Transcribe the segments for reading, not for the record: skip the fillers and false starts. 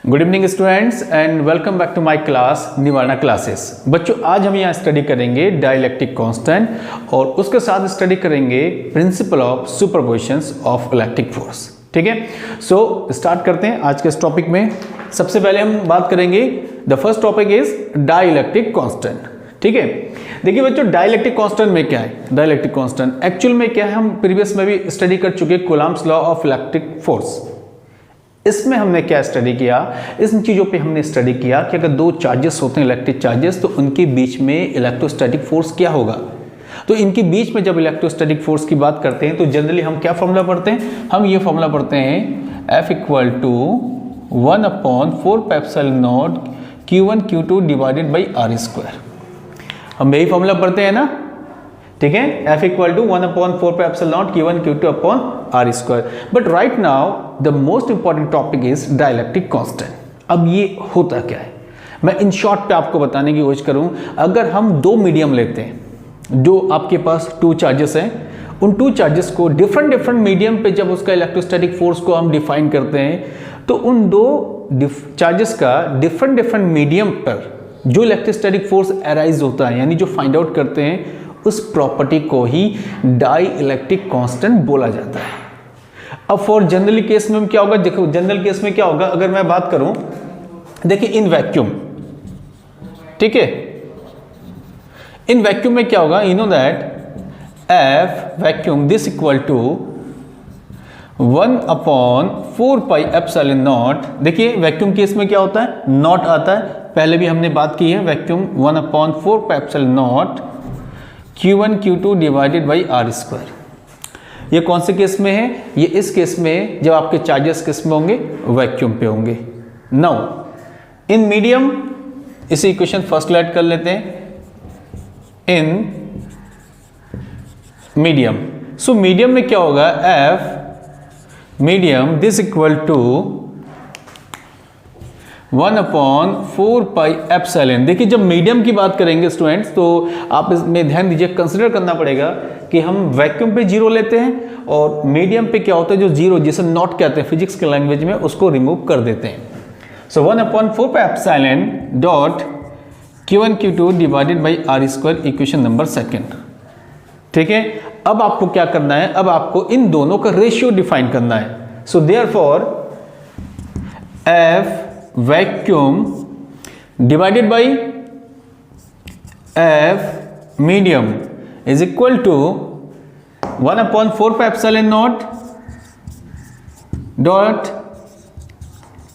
Good evening students and welcome back to my class Nivarana classes. बच्चों, आज हम यहाँ स्टडी करेंगे डाइलेक्ट्रिक कांस्टेंट और उसके साथ स्टडी करेंगे principle of superpositions of electric force. ठीक है, सो स्टार्ट करते हैं आज के इस टॉपिक में। सबसे पहले हम बात करेंगे, the first topic is dielectric constant. ठीक है, देखिए बच्चों, डाइलेक्ट्रिक कांस्टेंट में क्या है? डाइलेक्ट्रिक कांस्टेंट एक्चुअल में क्या है, हम प्रीवियस में भी स्टडी कर चुके Coulomb's law of electric force. इसमें हमने क्या स्टडी किया, इन चीज़ों पे हमने स्टडी किया कि अगर दो चार्जेस होते हैं इलेक्ट्रिक चार्जेस, तो उनके बीच में इलेक्ट्रोस्टैटिक फोर्स क्या होगा। तो इनके बीच में जब इलेक्ट्रोस्टैटिक फोर्स की बात करते हैं तो जनरली हम क्या फॉर्मूला पढ़ते हैं? हम ये फॉर्मूला पढ़ते हैं F equal to 1/4πε0 Q1 Q2 divided by R square. हम यही फॉर्मूला पढ़ते हैं ना, ठीक है। F equal to 1/4πε0 Q1 Q2 upon R square. But right now the most important topic is dielectric constant. अब ये होता क्या है, मैं इन शॉर्ट पे आपको बताने की कोशिश करूं। अगर हम दो मीडियम लेते हैं, जो आपके पास टू चार्जेस हैं, उन टू चार्जेस को डिफरेंट मीडियम पे जब उसका इलेक्ट्रोस्टैटिक फोर्स को हम डिफाइन करते हैं, तो उन दो चार्जेस का डिफरेंट मीडियम पर जो इलेक्ट्रोस्टैटिक फोर्स अराइज होता है, यानी जो फाइंड आउट करते हैं, उस प्रॉपर्टी को ही डाई इलेक्ट्रिक कांस्टेंट बोला जाता है। अब फॉर जनरल केस में क्या होगा, देखो जनरल केस में क्या होगा, अगर मैं बात करूं, देखिए इन वैक्यूम, ठीक है, इन वैक्यूम में क्या होगा, you know that F vacuum this equal to 1/4πε0। देखिए वैक्यूम केस में क्या होता है, नॉट आता है, पहले भी हमने बात की है। Vacuum 1/4πε0 Q1 Q2 divided by R square. ये कौन से केस में है? ये इस केस में जब आपके चार्जेस किस में होंगे, वैक्यूम पे होंगे। नाउ इन मीडियम, इसी इक्वेशन फर्स्ट लेट कर लेते हैं, इन मीडियम। सो मीडियम में क्या होगा, F medium this equal to 1/4πε। देखिए जब मीडियम की बात करेंगे स्टूडेंट्स, तो आप इसमें ध्यान दीजिए, कंसिडर करना पड़ेगा कि हम वैक्यूम पे जीरो लेते हैं और मीडियम पे क्या होता है, जो जीरो जिसे नॉट कहते हैं फिजिक्स के लैंग्वेज में, उसको रिमूव कर देते हैं। So 1/4πε dot Q1 Q2 divided by R square, equation number second. ठीक है, अब आपको क्या करना है, अब आपको इन दोनों का रेशियो डिफाइन करना है। So therefore F vacuum divided by F medium is equal to 1/4πε0 dot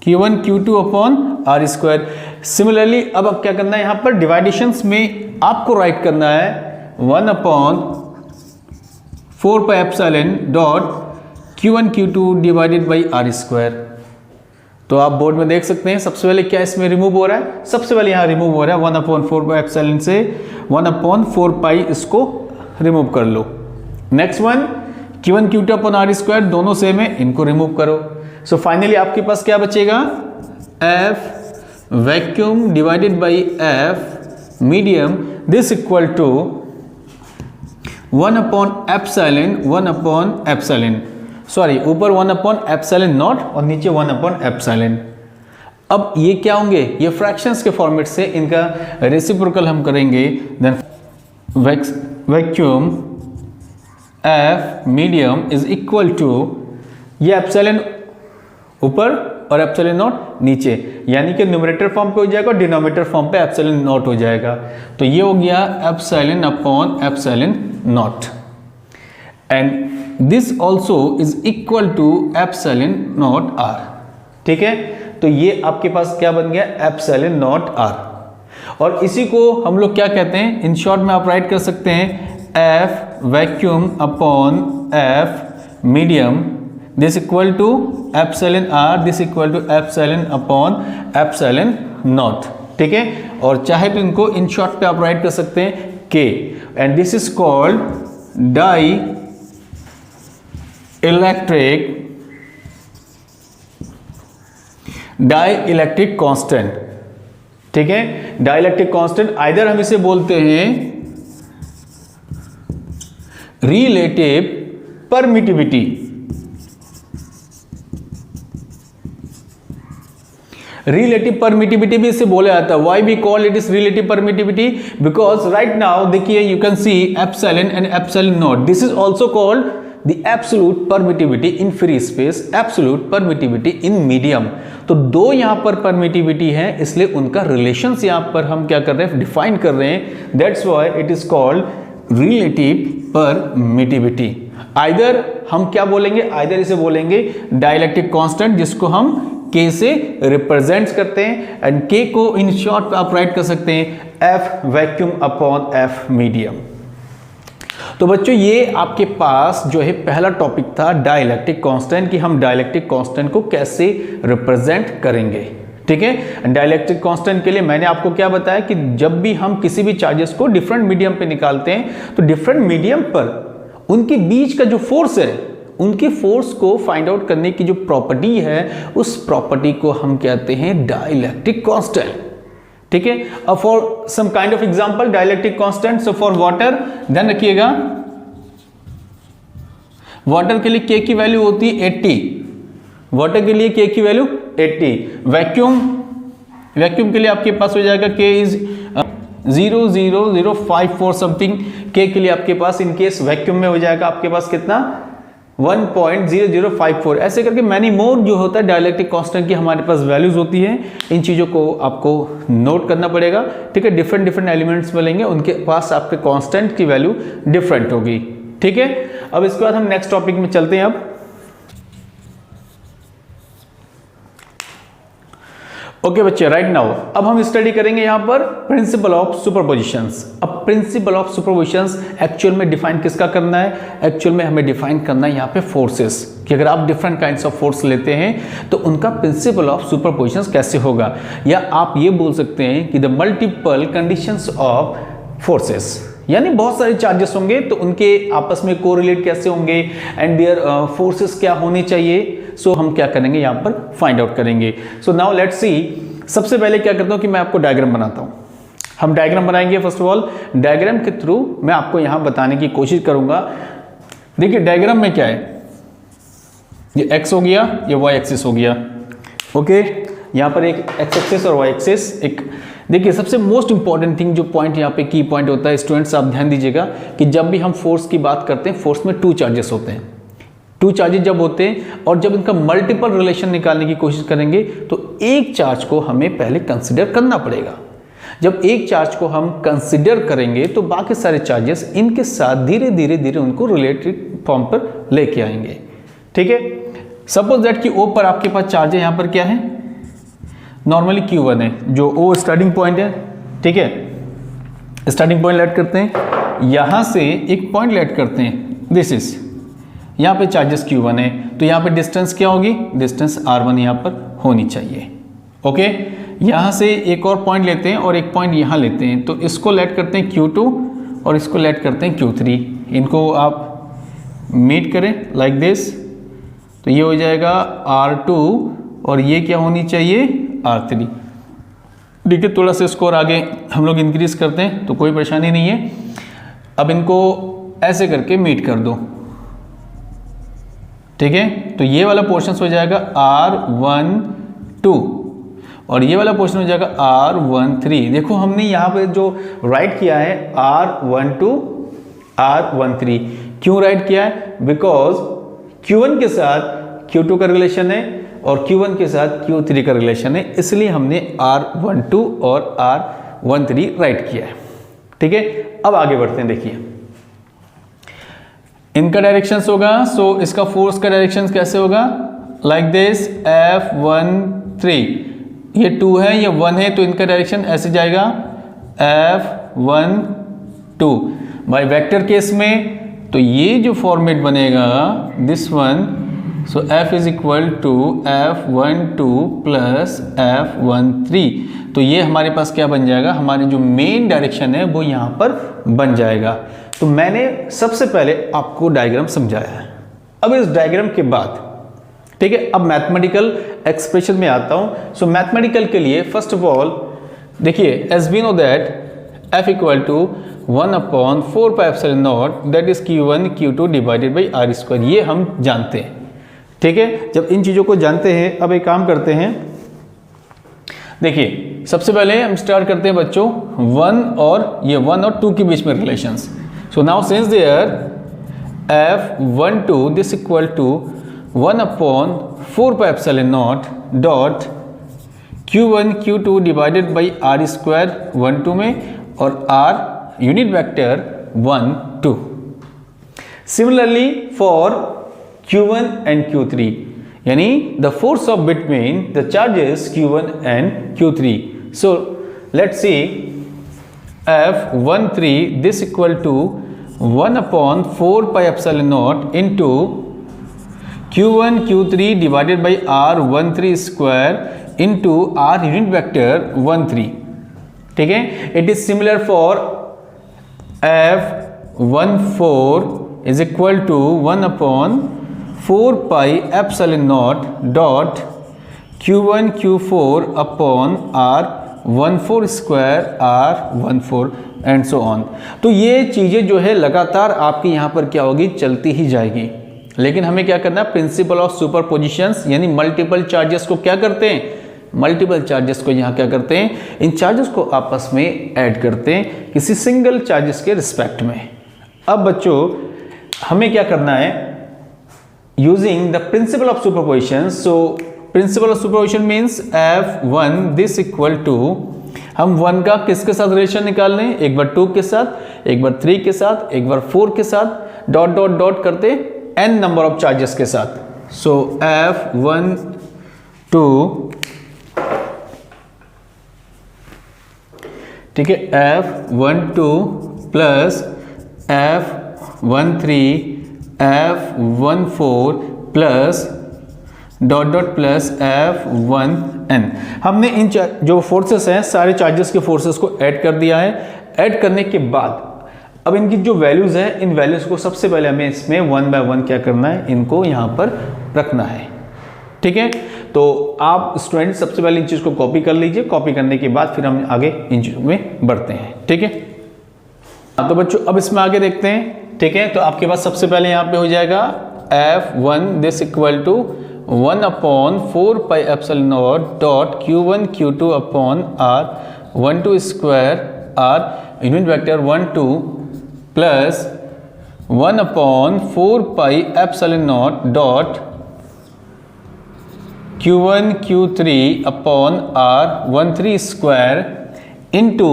Q1 Q2 upon R square. Similarly अब क्या करना है, यहां पर डिवाइडेशंस में आपको राइट करना है 1/4πε dot Q1 Q2 divided by R square. तो आप बोर्ड में देख सकते हैं, सबसे पहले क्या इसमें रिमूव हो रहा है, सबसे पहले यहाँ रिमूव हो रहा है 1/4πε से 1/4π, इसको रिमूव कर लो। Next one Q1 Q2 upon R square, दोनों सेम है, इनको रिमूव करो। सो फाइनली आपके पास क्या बचेगा, F vacuum divided by F medium this equal to 1/ε, sorry ऊपर 1/ε0 और नीचे 1/ε। अब ये क्या होंगे, ये फ्रैक्शंस के फॉर्मेट से इनका रेसिप्रोकल हम करेंगे। Then vacuum F medium is equal to, ये एप्सिलॉन ऊपर और एप्सिलॉन नीचे, यानी कि न्यूमरेटर फॉर्म पे हो जाएगा और डिनोमिनेटर फॉर्म पे एप्सिलॉन हो जाएगा। तो ये हो गया epsilon upon epsilon, and this also is equal to epsilon R। ठीक है, तो ये आपके पास क्या बन गया, एप्सिलॉन R। और इसी को हम लोग क्या कहते हैं, इन शॉर्ट में आप राइट कर सकते हैं F vacuum upon F medium this equal to epsilon R, this equal to epsilon upon epsilon. ठीक है, और चाहे तो इनको इन शॉर्ट पे आप राइट कर सकते हैं K, and this is called dielectric constant. ठीक है, डाइलेक्ट्रिक कांस्टेंट आइदर हम इसे बोलते हैं रिलेटिव परमिटिविटी, रिलेटिव परमिटिविटी भी इसे बोला जाता है। Why we call it is relative permittivity? Because right now देखिए you can see epsilon and epsilon naught, this is also called the absolute permittivity in free space, absolute permittivity in medium. तो दो यहां पर permittivity है, इसलिए उनका relations यहां पर हम क्या कर रहे हैं, डिफाइन कर रहे हैं। That's why it is called relative permittivity. Either हम क्या बोलेंगे, आइदर इसे बोलेंगे डाइलेक्ट्रिक कांस्टेंट, जिसको हम K से रिप्रेजेंट करते हैं, एंड K को इन शॉर्ट आप राइट कर सकते हैं F vacuum upon F medium. तो बच्चों ये आपके पास जो है पहला टॉपिक था डाइलेक्ट्रिक कांस्टेंट, कि हम डाइलेक्ट्रिक कांस्टेंट को कैसे रिप्रेजेंट करेंगे। ठीक है, डाइलेक्ट्रिक कांस्टेंट के लिए मैंने आपको क्या बताया कि जब भी हम किसी भी चार्जेस को डिफरेंट मीडियम पे निकालते हैं तो डिफरेंट मीडियम पर उनके बीच का जो फोर्स है, उनके फोर्स को फाइंड आउट करने की जो प्रॉपर्टी है, उस प्रॉपर्टी को हम कहते हैं डाइलेक्ट्रिक कांस्टेंट। ठीक है, अब for some kind of example dielectric constant, so for water ध्यान रखिएगा, वाटर के लिए K की वैल्यू होती है 80, वाटर के लिए K की वैल्यू 80। वैक्यूम के लिए आपके पास हो जाएगा K इज 0.0054 समथिंग। K के लिए आपके पास इन केस वैक्यूम में हो जाएगा आपके पास कितना 1.0054। ऐसे करके मैनी मोर जो होता है डाइलेक्ट्रिक कांस्टेंट की हमारे पास वैल्यूज होती हैं। इन चीज़ों को आपको नोट करना पड़ेगा। ठीक है, डिफरेंट एलिमेंट्स मिलेंगे, उनके पास आपके कांस्टेंट की वैल्यू डिफरेंट होगी। ठीक है, अब इसके बाद हम नेक्स्ट टॉपिक में चलते हैं। अब ओके बच्चे, राइट नाउ अब हम स्टडी करेंगे यहां पर प्रिंसिपल ऑफ सुपरपोजिशंस। अब प्रिंसिपल ऑफ सुपरपोजिशंस एक्चुअल में डिफाइन किसका करना है, एक्चुअल में हमें डिफाइन करना है यहां पे फोर्सेस, कि अगर आप डिफरेंट काइंड्स ऑफ फोर्स लेते हैं तो उनका प्रिंसिपल ऑफ सुपरपोजिशंस कैसे होगा, या आप ये बोल सकते हैं कि the multiple conditions of forces, यानी बहुत सारे चार्जेस होंगे तो उनके आपस में कोरिलेट कैसे होंगे एंड देयर फोर्सेस क्या होने चाहिए। सो हम क्या करेंगे यहाँ पर फाइंड आउट करेंगे। सो नाउ लेट्स सी, सबसे पहले क्या करता हूँ कि मैं आपको डायग्राम बनाता हूँ। हम डायग्राम बनाएंगे फर्स्ट ऑफ ऑल, डायग्राम के थ्रू मैं आपको यहाँ बताने की कोशिश करूँगा। देखिए डायग्राम में क्या है, ये x हो गया, ये y एक्सिस हो गया। ओके, यहाँ पर एक x एक्सिस और y एक्सिस। एक देखिए सबसे मोस्ट इंपॉर्टेंट थिंग जो पॉइंट यहाँ पे की पॉइंट होता है, स्टूडेंट्स आप ध्यान दीजिएगा कि जब भी हम फोर्स की बात करते हैं, फोर्स में टू चार्जेस होते हैं। टू चार्जेस जब होते हैं और जब इनका मल्टीपल रिलेशन निकालने की कोशिश करेंगे तो एक चार्ज को हमें पहले कंसिडर करना पड़ेगा। जब एक चार्ज को हम कंसिडर करेंगे तो बाकी सारे चार्जेस इनके साथ धीरे धीरे उनको रिलेटिव फॉर्म पर लेके आएंगे। ठीक है, सपोज दैट कि ओ पर आपके पास चार्ज है, यहाँ पर क्या है, नॉर्मली Q1 है, जो ओ स्टार्टिंग पॉइंट है। ठीक है, स्टार्टिंग पॉइंट लेट करते हैं, यहां से एक पॉइंट लेट करते हैं, दिस इज, यहाँ पे चार्जेस Q1 है, तो यहाँ पे डिस्टेंस क्या होगी, डिस्टेंस R1 यहाँ पर होनी चाहिए। ओके, यहाँ से एक और पॉइंट लेते हैं और एक पॉइंट यहाँ लेते हैं, तो इसको लेट करते हैं Q2 और इसको लेट करते हैं Q3। इनको आप मीट करें लाइक दिस, तो ये हो जाएगा R2 और ये क्या होनी चाहिए R3। ठीक है, थोड़ा सा इसको और आगे हम लोग इंक्रीज करते हैं तो कोई परेशानी नहीं है। अब इनको ऐसे करके मीट कर दो। ठीक है, तो ये वाला पोर्शन हो जाएगा R12 और ये वाला पोर्शन हो जाएगा R13। देखो हमने यहाँ पे जो राइट किया है R12 R13, क्यों राइट किया है, बिकॉज Q1 के साथ Q2 का रिलेशन है और Q1 के साथ Q3 का रिलेशन है, इसलिए हमने R12 और R13 राइट किया है। ठीक है, अब आगे बढ़ते हैं। देखिए इनका डायरेक्शंस होगा, सो इसका फोर्स का डायरेक्शंस कैसे होगा, लाइक दिस F13, ये 2 है ये 1 है, तो इनका डायरेक्शन ऐसे जाएगा F12। बाय वेक्टर केस में तो ये जो फॉर्मेट बनेगा this one, so F is equal to F12 plus F13, तो ये हमारे पास क्या बन जाएगा, हमारी जो मेन डायरेक्शन है वो यहाँ पर बन जाएगा। तो मैंने सबसे पहले आपको डायग्राम समझाया है। अब इस डायग्राम के बाद ठीक है, अब मैथमेटिकल एक्सप्रेशन में आता हूँ। सो मैथमेटिकल के लिए फर्स्ट ऑफ ऑल देखिए, as we know that F equal to 1/4 pi epsilon naught that is Q1 Q2 divided by R square, ये हम जानते हैं। ठीक है, जब इन चीज़ों को जानते हैं, अब एक काम करते हैं, देखिए सबसे पहले हम स्टार्ट करते हैं बच्चों 1 और ये 1 और 2 के बीच में relations. So now since there F12 this equal to 1/4 pi epsilon naught dot Q1 Q2 divided by R square 1 2 में और R unit vector 1 2। Similarly for Q1 and Q3 यानी the force of between the charges Q1 and Q3। So let's see F13 this equal to 1/4 pi epsilon naught into Q1 Q3 divided by R13 square into R unit vector 1 3। ठीक है, it is similar for F14 is equal to 1/4 pi epsilon naught dot Q1 Q4 upon R14 square R14 and so on. तो ये चीज़ें जो है लगातार आपकी यहाँ पर क्या होगी, चलती ही जाएगी। लेकिन हमें क्या करना है, प्रिंसिपल ऑफ सुपरपोजिशंस यानी मल्टीपल चार्जेस को क्या करते हैं, मल्टीपल चार्जेस को यहाँ क्या करते हैं, इन चार्जेस को आपस में ऐड करते हैं किसी सिंगल चार्जेस के रिस्पेक्ट में। अब बच्चों हमें क्या करना है, using the principle of superposition. So principle of superposition means F1 this equal to, हम 1 का किसके साथ रिलेशन निकाल रहे हैं, एक बार 2 के साथ, एक बार 3 के साथ, एक बार 4 के साथ, डॉट डॉट डॉट करते n नंबर ऑफ चार्जेस के साथ। सो F1 2 ठीक है, F12 plus F13 F14 plus dot dot plus F1n। हमने इन जो फोर्सेस हैं सारे चार्जेस के फोर्सेस को ऐड कर दिया है। ऐड करने के बाद अब इनकी जो वैल्यूज हैं, इन वैल्यूज को सबसे पहले हमें इसमें 1 बाय 1 क्या करना है, इनको यहाँ पर रखना है। ठीक है, तो आप स्टूडेंट सबसे पहले इन चीज़ को कॉपी कर लीजिए। कॉपी करने के बाद फिर हम आगे इन चीज़ों में बढ़ते हैं। ठीक है, तो बच्चों अब इसमें आगे देखते हैं। ठीक है, तो आपके पास सबसे पहले यहाँ पे हो जाएगा F1 this equal to 1/4 pi epsilon naught dot Q1 Q2 upon R12 square R unit vector 1 2 plus 1/4 pi epsilon naught dot Q1 Q3 upon R13 square into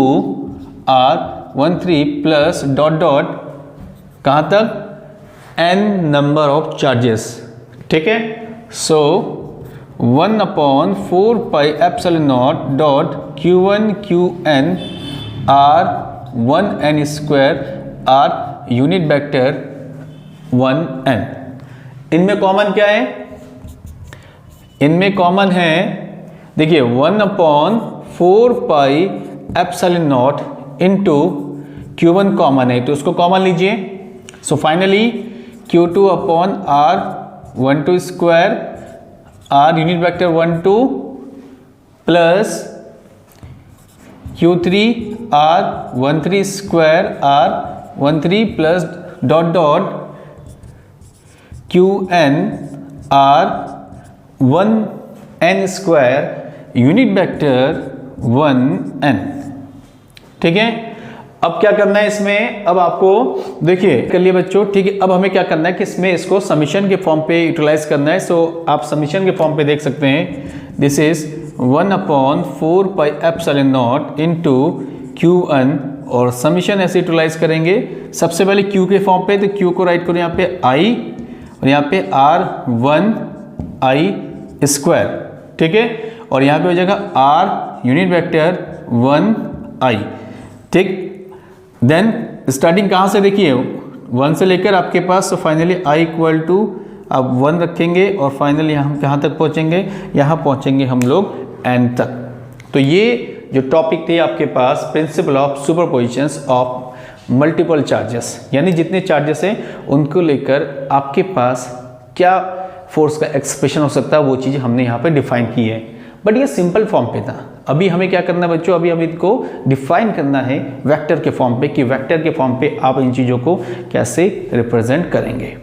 R13 plus dot dot कहाँ तक, n number of charges. ठीक है, so 1/4 pi epsilon naught dot Q1 Qn R1n square R unit vector 1n। इनमें common क्या है, इनमें common है देखिए 1/4 pi epsilon naught into Q1 common है तो उसको कॉमन लीजिए। So finally Q2 upon R12 square R unit vector 1 2 plus Q3 R13 square R13 plus dot dot Qn R1n square unit vector 1n। ठीक है, अब क्या करना है इसमें, अब आपको देखिए कर लिए बच्चों। ठीक है, अब हमें क्या करना है कि इसमें इसको समीशन के फॉर्म पे यूटिलाइज करना है। सो आप समीशन के फॉर्म पे देख सकते हैं, this is 1/4 pi epsilon naught into Qn और समीशन ऐसे यूटिलाइज करेंगे। सबसे पहले Q के फॉर्म पे, तो Q को राइट करो यहाँ पे I और यहाँ पे R1I स्क्वायर। ठीक है, और यहाँ पे हो जाएगा R यूनिट वेक्टर 1I। ठीक, देन स्टार्टिंग कहाँ से देखिए 1 से लेकर आपके पास, तो फाइनली I इक्वल टू आप 1 रखेंगे और फाइनली हम कहाँ तक पहुँचेंगे, यहाँ पहुँचेंगे हम लोग n तक। तो ये जो टॉपिक थे आपके पास principle of superpositions of multiple charges, यानी जितने चार्जेस हैं उनको लेकर आपके पास क्या फोर्स का एक्सप्रेशन हो सकता है, वो चीज़ हमने यहाँ पे डिफाइन की है। बट ये सिंपल फॉर्म पे था। अभी हमें क्या करना है बच्चों, अभी हमें इनको डिफाइन करना है वेक्टर के फॉर्म पे, कि वेक्टर के फॉर्म पे आप इन चीज़ों को कैसे रिप्रेजेंट करेंगे।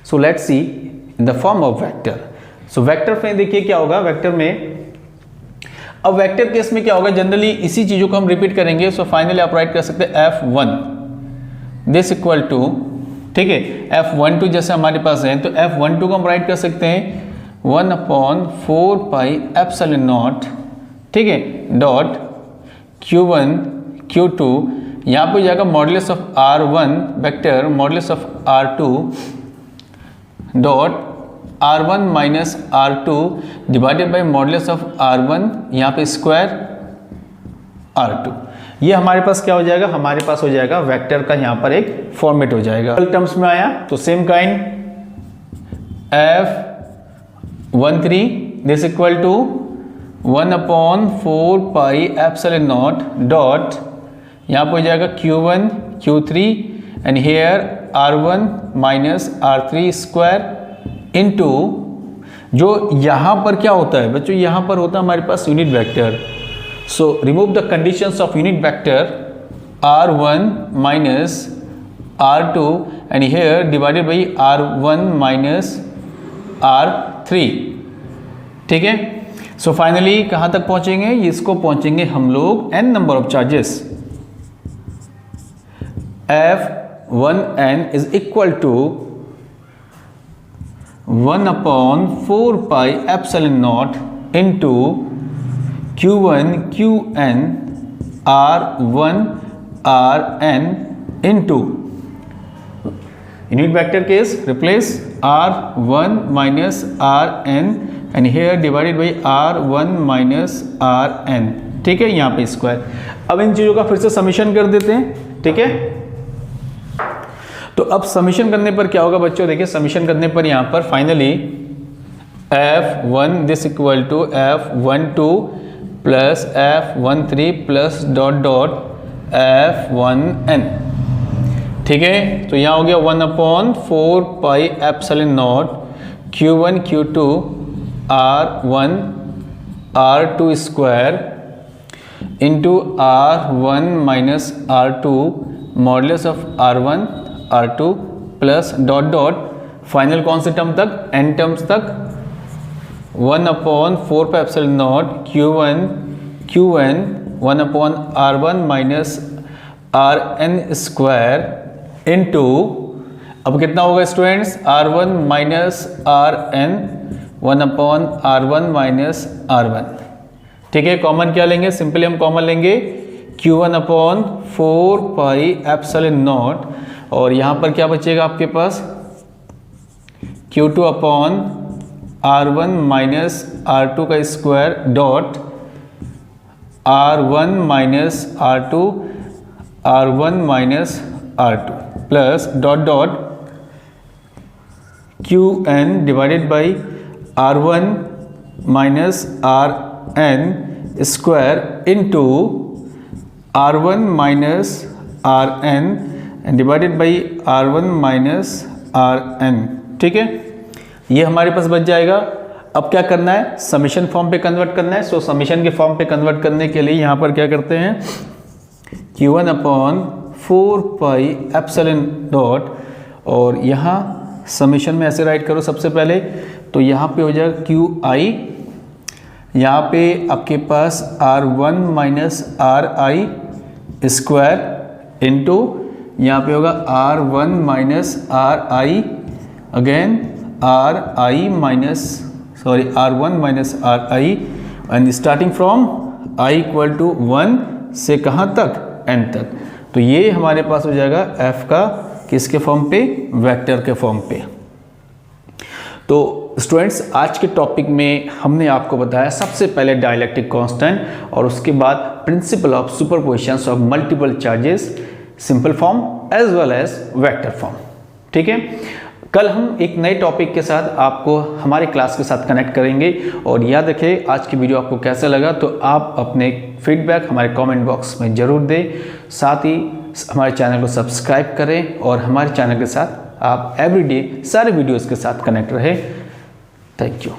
सो let's C in the form of vector. So vector में देखिए क्या होगा, वेक्टर में अब वेक्टर केस में क्या होगा, जनरली इसी चीज़ों को हम रिपीट करेंगे। सो फाइनली आप राइट कर सकते हैं F1 दिस इक्वल टू, ठीक है, F12 जैसे हमारे पास है तो F12 को हम राइट कर सकते हैं 1/4 पाई एप्सिलॉन नॉट, ठीक है, डॉट Q1 Q2, यहाँ पे हो जाएगा modulus of R1 vector modulus of R2 dot R1 minus R2 divided by modulus of R1 यहाँ पे स्क्वायर R2। ये हमारे पास क्या हो जाएगा, हमारे पास हो जाएगा वेक्टर का यहाँ पर एक फॉर्मेट हो जाएगा। टर्म्स में आया तो same kind F13 this equal to 1/4 pi epsilon naught dot यहाँ पर हो जाएगा Q1 Q3 and here R1 minus R3 square into, जो यहाँ पर क्या होता है बच्चों, यहाँ पर होता है हमारे पास unit vector. So remove the conditions of unit vector R1 minus R2 and here divided by R1 minus R3, ठीक है। सो फाइनली कहाँ तक पहुँचेंगे, इसको पहुँचेंगे हम लोग n number of charges. F1n is equal to 1/4 pi epsilon naught into Q1 Qn R1 Rn into unit vector case replace R1 minus Rn and here divided by R1 minus Rn, ठीक है, यहाँ पे square. अब इन चीज़ों का फिर से summation कर देते हैं, ठीक है। तो अब समीशन करने पर क्या होगा बच्चों, देखिए समीशन करने पर यहाँ पर finally F1 this equal to F12 plus F13 plus dot dot F1n, ठीक है। तो यहाँ हो गया 1/4 pi epsilon naught Q1 Q2 R1 R2 square into R1 minus R2 modulus of R1 R2 plus dot dot final कौन से term तक, n terms तक 1/4 pi epsilon naught Q1 Qn 1/R1 minus Rn square into, अब कितना होगा students, R1 minus Rn 1/R1 minus R1, ठीक है। Common क्या लेंगे, सिंपली हम कॉमन लेंगे Q1/4 पाई एप्सिलॉन नॉट और यहाँ पर क्या बचेगा आपके पास Q2/R1 माइनस R2 का square dot R1 minus R2 R1 minus R2 plus dot dot Qn divided by R1 minus Rn square into R1 minus Rn divided by R1 minus Rn, ठीक है। ये हमारे पास बच जाएगा। अब क्या करना है, समीशन फॉर्म पे कन्वर्ट करना है। सो समीशन के फॉर्म पे कन्वर्ट करने के लिए यहाँ पर क्या करते हैं, Q1/4 पाई एप्सिलॉन डॉट और यहाँ समीशन में ऐसे राइट करो सबसे पहले, तो यहाँ पे हो जाएगा QI, यहाँ पे आपके पास R1 minus RI square into यहाँ पे होगा R1 minus RI again RI minus R1 minus RI and starting from I equal to 1 से कहाँ तक, n तक। तो ये हमारे पास हो जाएगा f का किसके फॉर्म पे, वेक्टर के फॉर्म पे। तो स्टूडेंट्स आज के टॉपिक में हमने आपको बताया सबसे पहले डाइलेक्ट्रिक कांस्टेंट और उसके बाद principle of superposition of multiple charges, simple form as well as vector form, ठीक है। कल हम एक नए टॉपिक के साथ आपको हमारे क्लास के साथ कनेक्ट करेंगे और याद रखें आज की वीडियो आपको कैसा लगा तो आप अपने फीडबैक हमारे कमेंट बॉक्स में ज़रूर दें। साथ ही हमारे चैनल को सब्सक्राइब करें और हमारे चैनल के साथ आप एवरीडे सारे वीडियोस के साथ कनेक्ट रहें। Thank you.